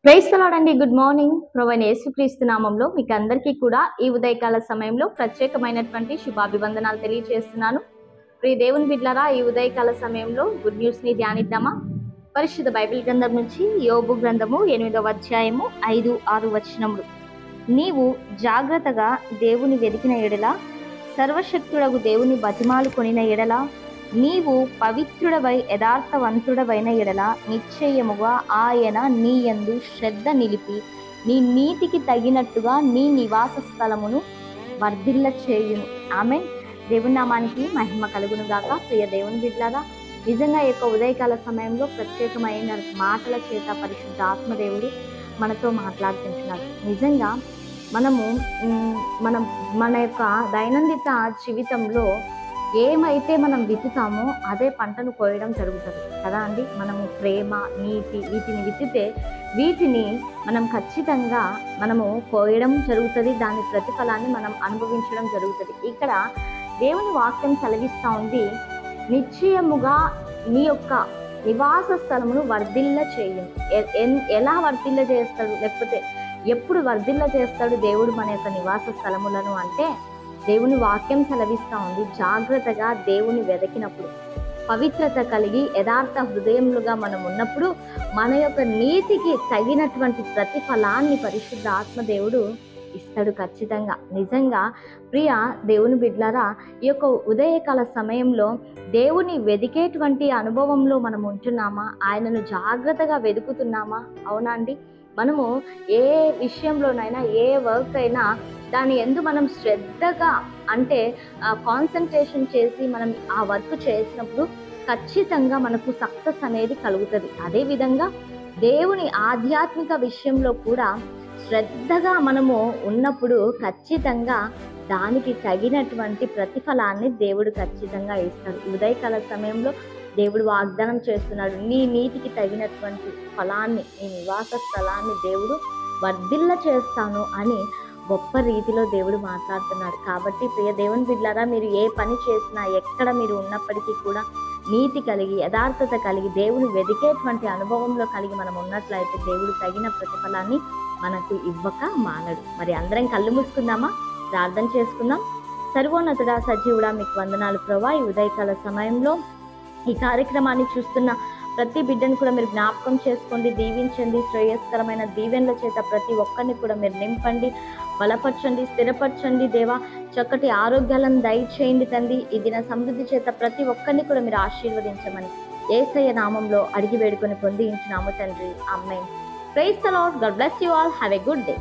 Praise the lord అండి. Good morning. ప్రభువైన యేసుక్రీస్తు నామంలో మీకు అందరికీ కూడా ఈ ఉదయకాల సమయంలో ప్రత్యేకమైనటువంటి శుభాభివందనాలు తెలియజేస్తున్నాను. ప్రియ దేవుని బిడ్డలారా, ఈ ఉదయకాల సమయంలో గుడ్ న్యూస్ ని ధ్యానిద్దామా? పరిశుద్ధ బైబిల్ గ్రంథం నుంచి యోబు గ్రంథము 8వ అధ్యాయము 5, 6 వచనములు. నీవు జాగ్రత్తగా దేవుని వెదికిన ఎడల, సర్వశక్తుడగు దేవుని బతిమాలు కొనిన ఎడల, నీవు పవిత్రుడవై యథార్థవంతుడవైన ఎడల నిశ్చయముగా ఆయన నీ యందు శ్రద్ధ నిలిపి నీ నీతికి తగినట్టుగా నీ నివాస స్థలమును వర్ధిల్ల చేయును. ఆమేన్. దేవుని నామానికి మహిమ కలుగును గాక. ప్రియ దేవుని బిడ్డలారా, నిజంగా ఈ యొక్క ఉదయకాల సమయంలో ప్రత్యేకమైన మాటల చేత పరిశుద్ధ ఆత్మదేవుడు మనతో మాట్లాడుతుంటున్నాడు. నిజంగా మనము మన యొక్క దైనందిన జీవితంలో ఏమైతే మనం విత్తుతామో అదే పంటను కోయడం జరుగుతుంది కదా అండి. మనము ప్రేమ, నీతి వీటిని విత్తితే వీటిని మనం ఖచ్చితంగా కోయడం జరుగుతుంది. దాని ప్రతిఫలాన్ని మనం అనుభవించడం జరుగుతుంది. ఇక్కడ దేవుని వాక్యం సెలవిస్తూ ఉంది, నిశ్చయముగా నీ యొక్క నివాస స్థలమును వర్ధిల్ల చేయు. ఎలా వర్ధిల్ల చేస్తాడు, లేకపోతే ఎప్పుడు వర్ధిల్ల చేస్తాడు దేవుడు మన యొక్క నివాస స్థలములను అంటే, దేవుని వాక్యం సెలవిస్తూ ఉంది, జాగ్రత్తగా దేవుని వెతికినప్పుడు, పవిత్రత కలిగి యథార్థ హృదయములుగా మనం ఉన్నప్పుడు మన యొక్క నీతికి తగినటువంటి ప్రతిఫలాన్ని పరిశుద్ధ ఆత్మదేవుడు ఇస్తాడు ఖచ్చితంగా. నిజంగా ప్రియ దేవుని బిడ్డలారా, ఈ యొక్క ఉదయకాల సమయంలో దేవుని వెదికేటువంటి అనుభవంలో మనం ఉంటున్నామా? ఆయనను జాగ్రత్తగా వెతుకుతున్నామా? అవునా అండి. మనము ఏ విషయంలోనైనా, ఏ వర్క్ అయినా దాని యందు మనం శ్రద్ధగా అంటే కాన్సన్ట్రేషన్ చేసి మనం ఆ వర్క్ చేసినప్పుడు ఖచ్చితంగా మనకు సక్సెస్ అనేది కలుగుతుంది. అదేవిధంగా దేవుని ఆధ్యాత్మిక విషయంలో కూడా శ్రద్ధగా మనము ఉన్నప్పుడు ఖచ్చితంగా దానికి తగినటువంటి ప్రతిఫలాన్ని దేవుడు ఖచ్చితంగా ఇస్తాడు. ఉదయకాల సమయంలో దేవుడు వాగ్దానం చేస్తున్నాడు, నీ నీతికి తగినటువంటి ఫలాన్ని, నీ నివాస స్థలాన్ని దేవుడు వర్ధిల్ల చేస్తాను అని గొప్ప రీతిలో దేవుడు మాట్లాడుతున్నాడు. కాబట్టి ప్రియ దేవుని బిడ్డలారా, మీరు ఏ పని చేసినా, ఎక్కడ మీరు ఉన్నప్పటికీ కూడా నీతి కలిగి, యథార్థత కలిగి, దేవుని వెదికేటువంటి అనుభవంలో కలిగి మనం ఉన్నట్లయితే దేవుడు తగిన ప్రతిఫలాన్ని మనకు ఇవ్వక మానడు. మరి అందరం కళ్ళు మూసుకుందామా? ప్రార్థన చేసుకుందాం. సర్వోన్నతుడా, సజీవుడా, మీకు వందనాలు ప్రభువా. ఈ ఉదయకాల సమయంలో ఈ కార్యక్రమాన్ని చూస్తున్న ప్రతి బిడ్డను కూడా మీరు జ్ఞాపకం చేసుకోండి, దీవించండి. శ్రేయస్కరమైన దీవెనల చేత ప్రతి ఒక్కరిని కూడా మీరు నింపండి, బలపరచండి, స్థిరపరచండి. దేవా, చక్కటి ఆరోగ్యాలను దయచేయండి తండ్రి. ఈ దిన సమృద్ధి చేత ప్రతి ఒక్కరిని కూడా మీరు ఆశీర్వదించమని యేసయ్య నామంలో అడిగి వేడుకొని పొందించున్నాము తండ్రి. Amen. Praise the lord. God bless you all. Have a good day.